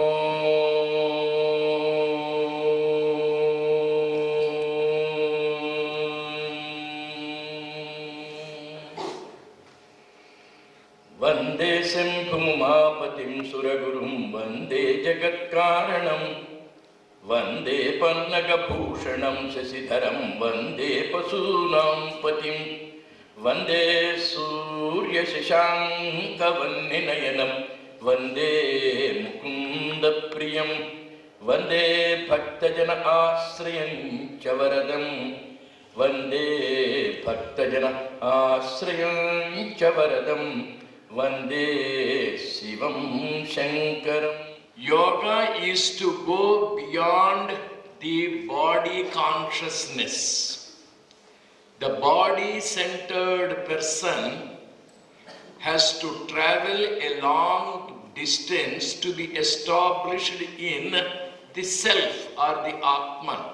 Vande Sembhumapatim Suragurum Vande Jagatkaranam Vande Pannagabhushanam Sasidharam Vande Pasunam Patim Vande Surya Shashanka Vanninayanam Vande Mukunda Priyam Vande Bhaktajana Asrayam Chavaradam Vande Bhaktajana Asrayam Chavaradam Vande Shivam Shankaram. Yoga is to go beyond the body consciousness. The body-centered person has to travel a long distance to be established in the self or the Atman.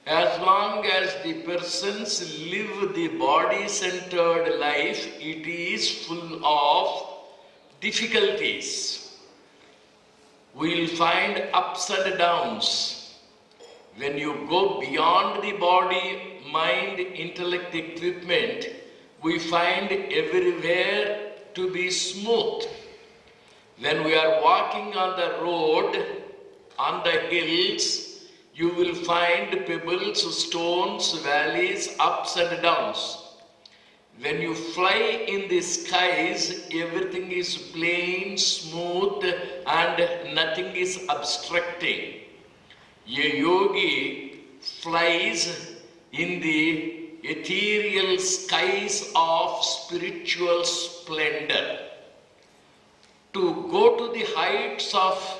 As long as the persons live the body-centered life, it is full of difficulties. We will find ups and downs. When you go beyond the body, mind, intellect equipment, we find everywhere to be smooth. When we are walking on the road, on the hills, you will find pebbles, stones, valleys, ups and downs. When you fly in the skies, everything is plain, smooth, and nothing is obstructing. A yogi flies in the ethereal skies of spiritual splendor. To go to the heights of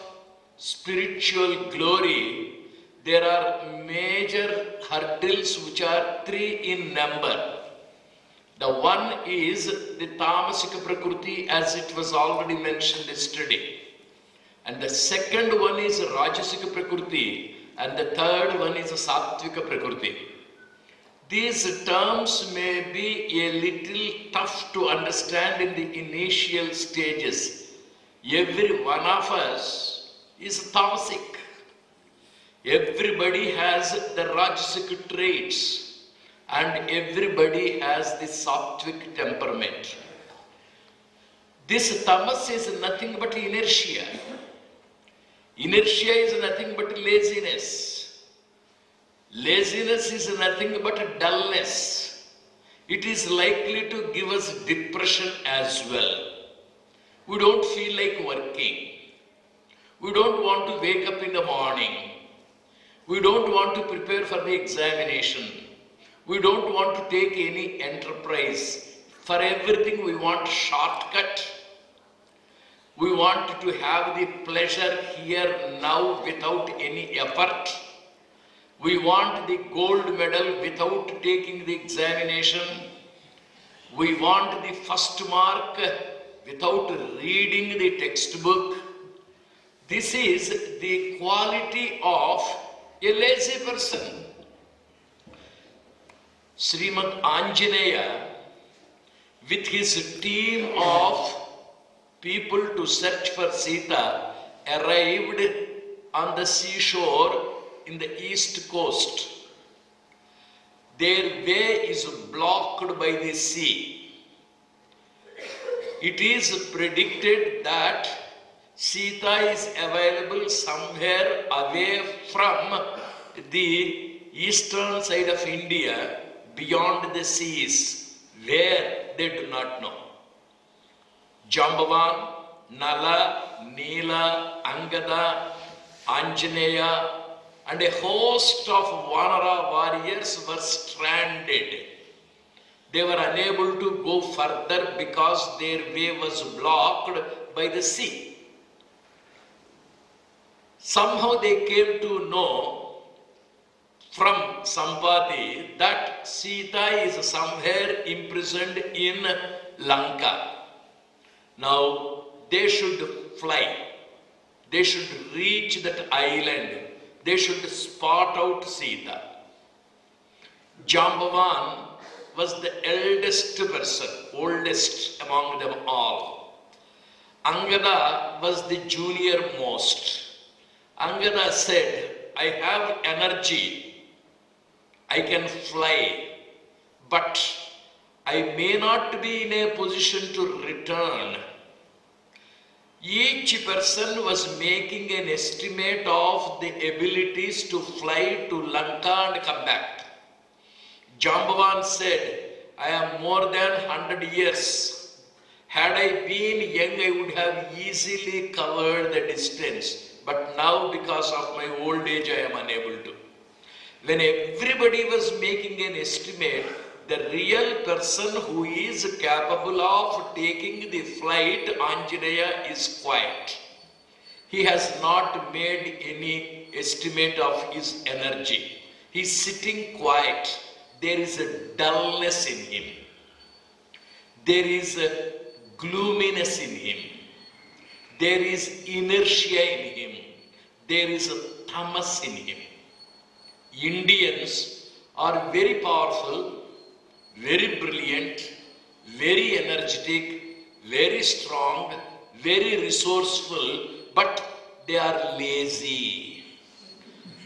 spiritual glory, there are major hurdles which are 3 in number. The one is the Tamasika Prakriti, as it was already mentioned yesterday. And the second one is Rajasika Prakriti, and the third one is Sattvika Prakriti. These terms may be a little tough to understand in the initial stages. Every one of us is Tamasic. Everybody has the Rajasic traits. And everybody has the sattvic temperament. This tamas is nothing but inertia. Inertia is nothing but laziness. Laziness is nothing but dullness. It is likely to give us depression as well. We don't feel like working. We don't want to wake up in the morning. We don't want to prepare for the examination. We don't want to take any enterprise. For everything we want shortcut. We want to have the pleasure here now without any effort. We want the gold medal without taking the examination. We want the first mark without reading the textbook. This is the quality of a lazy person. Srimad Anjaneya, with his team of people to search for Sita, arrived on the seashore in the east coast. Their way is blocked by the sea. It is predicted that Sita is available somewhere away from the eastern side of India, beyond the seas, where they do not know. Jambavan, Nala, Nila, Angada, Anjaneya, and a host of Vanara warriors were stranded. They were unable to go further because their way was blocked by the sea. Somehow they came to know from Sampati that Sita is somewhere imprisoned in Lanka. Now they should fly. They should reach that island. They should spot out Sita. Jambavan was the eldest person, oldest among them all. Angada was the junior most. Angada said, I have energy, I can fly, but I may not be in a position to return. Each person was making an estimate of the abilities to fly to Lanka and come back. Jambavan said, I am more than 100 years. Had I been young, I would have easily covered the distance. But now, because of my old age, I am unable to. When everybody was making an estimate, the real person who is capable of taking the flight, Anjaneya, is quiet. He has not made any estimate of his energy. He is sitting quiet. There is a dullness in him. There is a gloominess in him. There is inertia in him. There is a tamas in him. Indians are very powerful, very brilliant, very energetic, very strong, very resourceful, but they are lazy.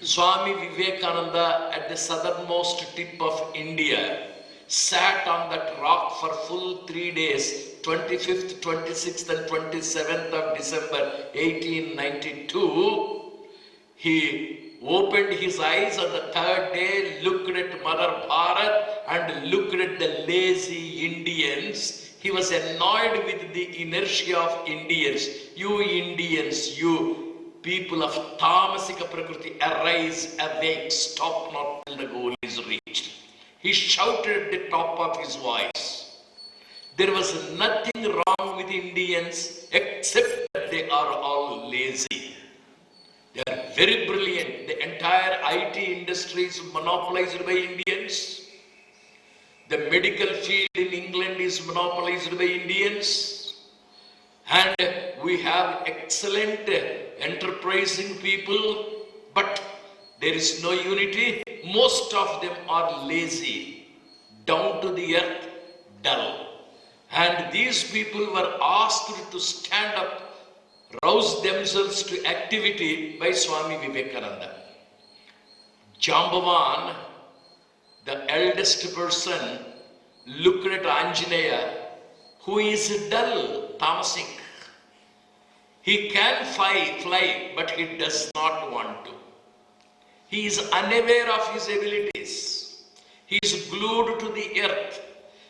Swami Vivekananda, at the southernmost tip of India, sat on that rock for full 3 days, 25th, 26th and 27th of December 1892. He opened his eyes on the third day, looked at Mother Bharat and looked at the lazy Indians. He was annoyed with the inertia of Indians. You Indians, you people of Tamasika Prakriti, arise, awake, stop not till the goal is reached. He shouted at the top of his voice. There was nothing wrong with Indians except that they are all lazy. They are very brilliant. The entire IT industry is monopolized by Indians. The medical field in England is monopolized by Indians. And we have excellent, enterprising people, but there is no unity. Most of them are lazy, down to the earth, dull. And these people were asked to stand up, rouse themselves to activity by Swami Vivekananda. Jambavan, the eldest person, looked at Anjaneya, who is dull, tamasic. He can fly, but he does not want to. He is unaware of his abilities. He is glued to the earth.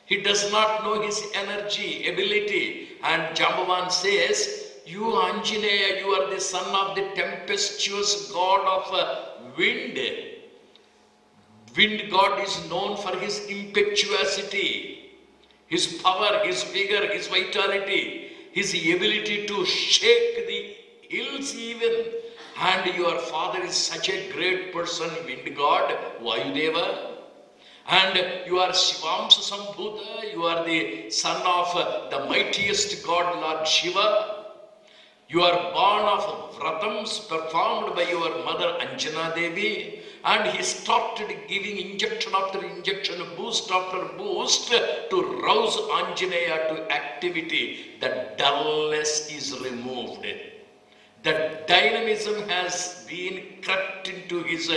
He does not know his energy, ability. And Jambavan says, you Anjaneya, you are the son of the tempestuous god of wind. Wind god is known for his impetuosity, his power, his vigor, his vitality, his ability to shake the hills even. And your father is such a great person, wind god, Vayudeva. And you are Shivamsa Sambhuta, you are the son of the mightiest god, Lord Shiva. You are born of vratams performed by your mother Anjana Devi. And he started giving injection after injection, boost after boost to rouse Anjaneya to activity. The dullness is removed. The dynamism has been crept into his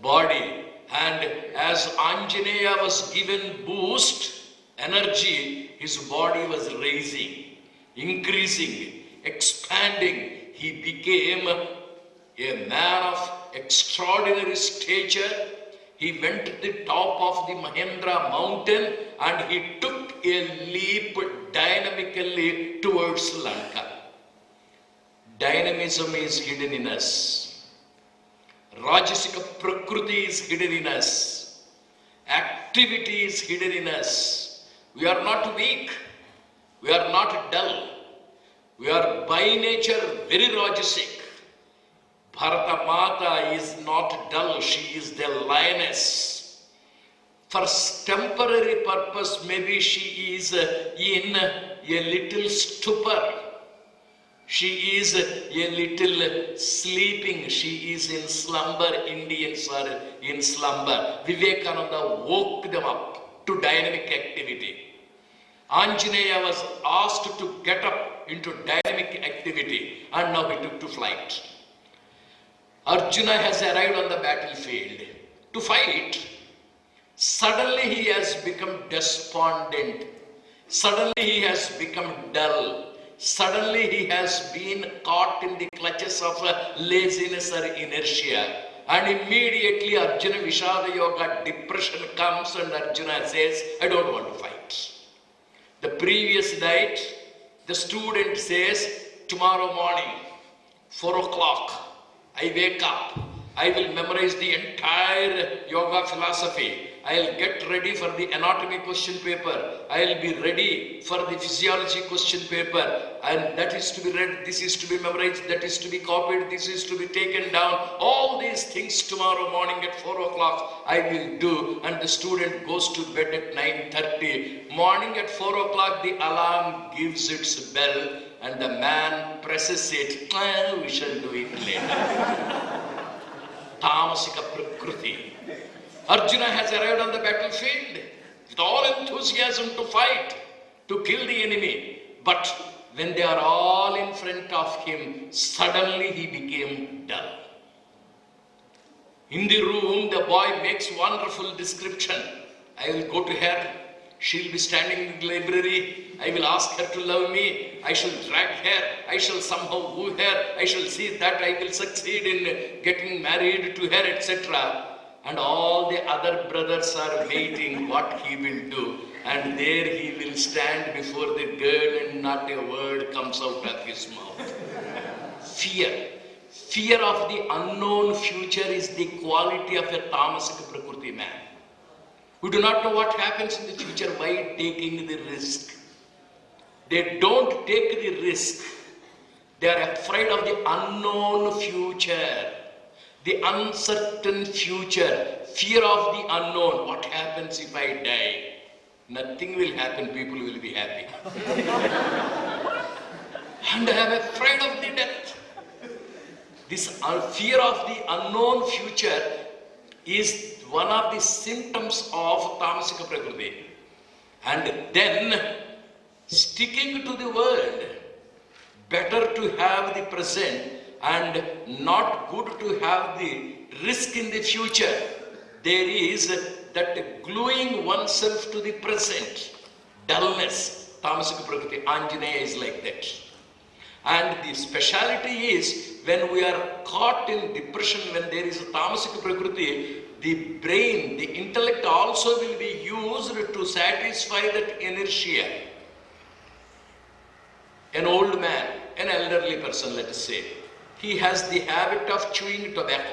body. And as Anjaneya was given boost, energy, his body was raising, increasing, expanding. He became a man of extraordinary stature. He went to the top of the Mahendra mountain and he took a leap dynamically towards Lanka. Dynamism is hidden in us. Rajasika Prakriti is hidden in us. Activity is hidden in us. We are not weak. We are not dull. We are by nature very Rajasic. Bharata Mata is not dull. She is the lioness. For temporary purpose, maybe she is in a little stupor. She is a little sleeping. She is in slumber. Indians are in slumber. Vivekananda woke them up to dynamic activity. Anjaneya was asked to get up into dynamic activity, and now he took to flight. Arjuna has arrived on the battlefield to fight. Suddenly he has become despondent. Suddenly he has become dull. Suddenly he has been caught in the clutches of laziness or inertia. And immediately Arjuna Vishada Yoga, depression comes, and Arjuna says, I don't want to fight. The previous night, the student says, tomorrow morning, 4 o'clock, I wake up, I will memorize the entire yoga philosophy. I'll get ready for the anatomy question paper. I'll be ready for the physiology question paper. And that is to be read, this is to be memorized, that is to be copied, this is to be taken down. All these things tomorrow morning at 4 o'clock I will do. And the student goes to bed at 9:30. Morning at 4 o'clock the alarm gives its bell and the man presses it. We shall do it later. Tamasika Prakriti. Arjuna has arrived on the battlefield with all enthusiasm to fight, to kill the enemy. But when they are all in front of him, suddenly he became dull. In the room, the boy makes wonderful description. I will go to her. She'll be standing in the library. I will ask her to love me. I shall drag her. I shall somehow woo her. I shall see that I will succeed in getting married to her, etc. And all the other brothers are waiting what he will do. And there he will stand before the girl and not a word comes out of his mouth. Fear. Fear of the unknown future is the quality of a tamasika prakriti man. We do not know what happens in the future by taking the risk. They don't take the risk. They are afraid of the unknown future. The uncertain future, fear of the unknown. What happens if I die? Nothing will happen, people will be happy. And I am afraid of the death. This fear of the unknown future is one of the symptoms of tamasika prakriti. And then, sticking to the world, better to have the present and not good to have the risk in the future. There is that gluing oneself to the present, dullness. Tamasika Prakriti, Anjaneya is like that. And the speciality is when we are caught in depression, when there is a Tamasika Prakriti, the brain, the intellect also will be used to satisfy that inertia. An old man, an elderly person, let us say, he has the habit of chewing tobacco.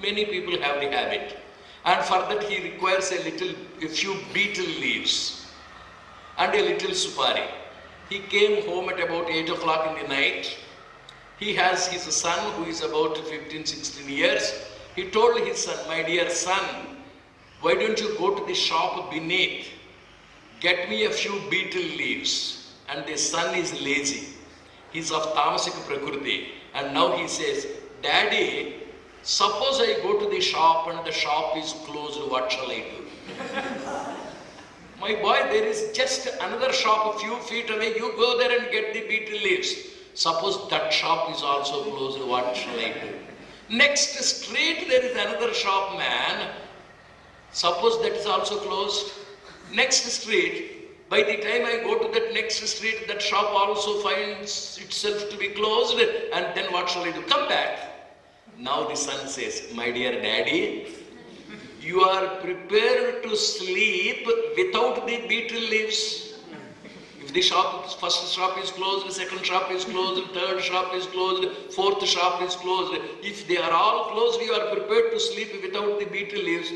Many people have the habit. And for that he requires a few betel leaves and a little supari. He came home at about 8 o'clock in the night. He has his son who is about 15, 16 years. He told his son, my dear son, why don't you go to the shop beneath, get me a few betel leaves. And the son is lazy. He's of tamasika prakriti. And now he says, Daddy, suppose I go to the shop and the shop is closed, what shall I do? My boy, there is just another shop a few feet away. You go there and get the betel leaves. Suppose that shop is also closed, what shall I do? Next street there is another shop, man. Suppose that is also closed. Next street, by the time I go to that next street, that shop also finds itself to be closed, and then what shall I do? Come back. Now the son says, my dear daddy, you are prepared to sleep without the betel leaves. If the first shop is closed, the second shop is closed, third shop is closed, fourth shop is closed. If they are all closed, you are prepared to sleep without the betel leaves.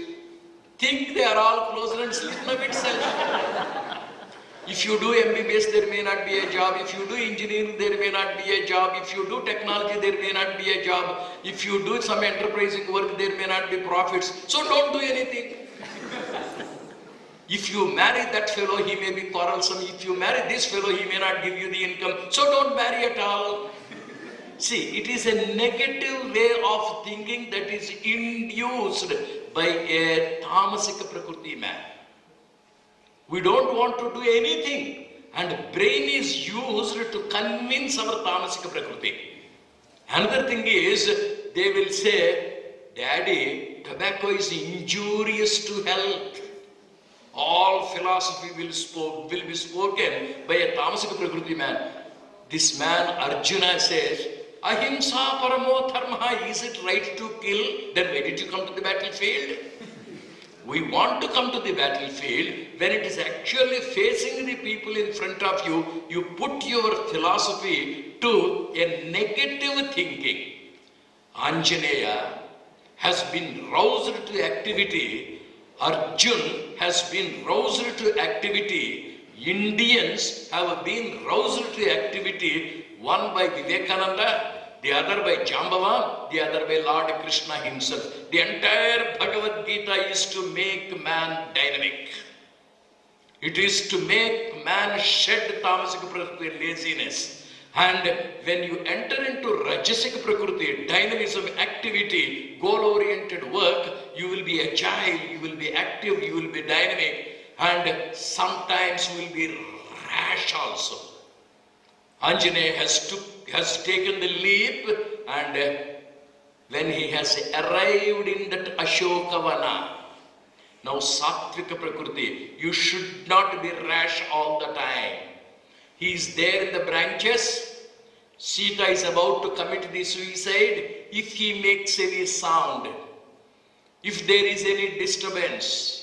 Think they are all closed and sleep of itself. If you do MBBS, there may not be a job. If you do engineering, there may not be a job. If you do technology, there may not be a job. If you do some enterprising work, there may not be profits. So don't do anything. If you marry that fellow, he may be quarrelsome. If you marry this fellow, he may not give you the income. So don't marry at all. See, it is a negative way of thinking that is induced by a tamasika prakriti man. We don't want to do anything And brain is used to convince our tamasika prakriti. Another thing is, they will say, Daddy, tobacco is injurious to health. All philosophy will be spoken by a tamasika prakriti man. This man, Arjuna, says, Ahimsa paramo dharma, is it right to kill? Then why did you come to the battlefield? We want to come to the battlefield when it is actually facing the people in front of you. You put your philosophy to a negative thinking. Anjaneya has been roused to activity. Arjun has been roused to activity. Indians have been roused to activity, one by Vivekananda, the other by Jambavan, the other by Lord Krishna himself. The entire Bhagavad Gita is to make man dynamic. It is to make man shed tamasika prakriti, laziness. And when you enter into rajasika prakriti, dynamism, activity, goal-oriented work, you will be agile, you will be active, you will be dynamic, and sometimes you will be rash also. Anjaneya has taken the leap, and when he has arrived in that Ashokavana, now Sattvika Prakriti, you should not be rash all the time. He is there in the branches. Sita is about to commit the suicide. If he makes any sound, if there is any disturbance,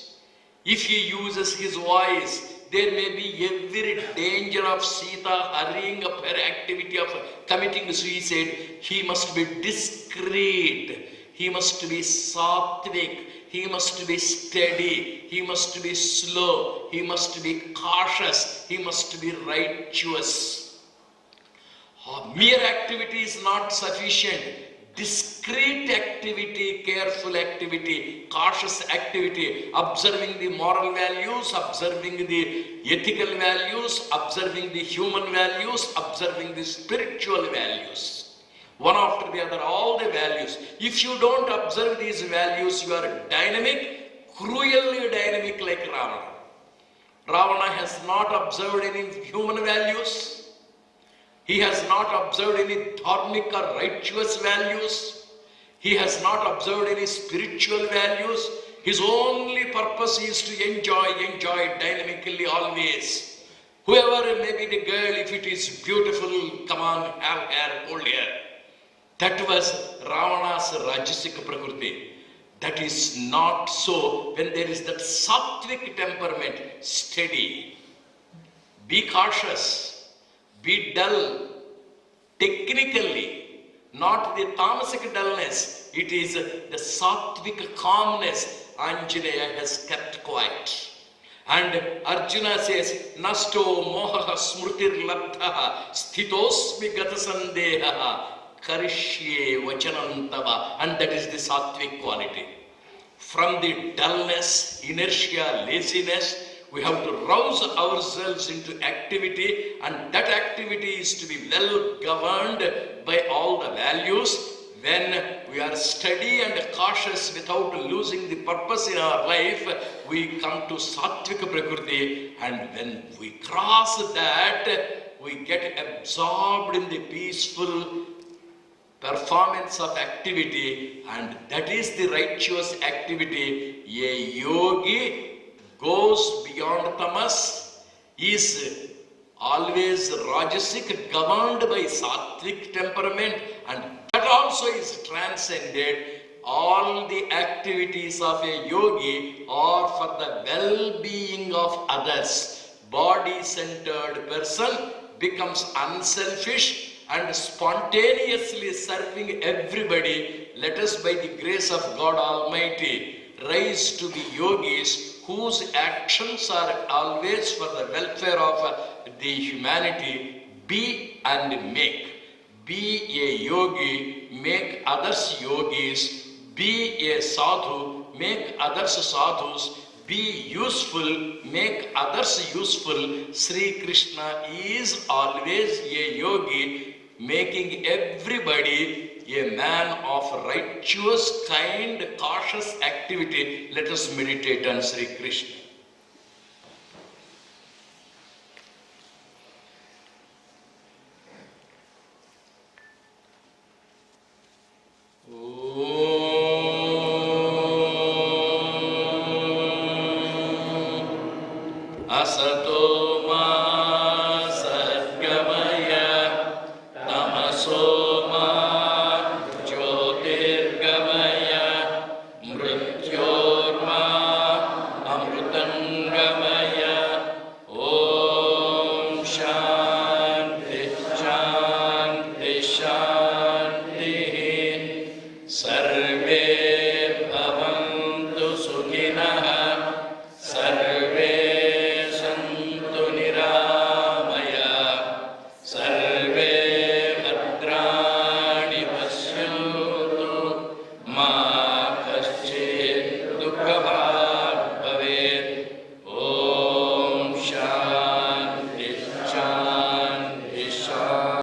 if he uses his voice, there may be every danger of Sita hurrying up her activity of committing suicide. He must be discreet. He must be sattvic. He must be steady. He must be slow. He must be cautious. He must be righteous. Mere activity is not sufficient. Discreet activity, careful activity, cautious activity, observing the moral values, observing the ethical values, observing the human values, observing the spiritual values. One after the other, all the values. If you don't observe these values, you are dynamic, cruelly dynamic like Ravana. Ravana has not observed any human values. He has not observed any dharmic or righteous values. He has not observed any spiritual values. His only purpose is to enjoy dynamically always. Whoever may be the girl, if it is beautiful, come on, have hair, hold hair. That was Ravana's Rajasika Prakriti. That is not so when there is that sattvic temperament, steady. Be cautious. Be dull, technically, not the tamasic dullness. It is the sattvic calmness. Anjaneya has kept quiet. And Arjuna says, Nasto moha smrutir labdha sthitosmi gata sandeha karishye vachanantava. And that is the sattvic quality. From the dullness, inertia, laziness, we have to rouse ourselves into activity, and that activity is to be well governed by all the values. When we are steady and cautious without losing the purpose in our life, we come to Sattvika Prakriti, and when we cross that, we get absorbed in the peaceful performance of activity, and that is the righteous activity. A yogi goes beyond tamas, is always rajasic, governed by sattvic temperament, and that also is transcended. All the activities of a yogi are for the well-being of others. Body-centered person becomes unselfish and spontaneously serving everybody. Let us, by the grace of God Almighty, rise to be yogis whose actions are always for the welfare of the humanity. Be and make. Be a yogi, make others yogis. Be a sadhu, make others sadhus. Be useful, make others useful. Sri Krishna is always a yogi, making everybody a man of righteous, kind, cautious activity. Let us meditate on Sri Krishna. asato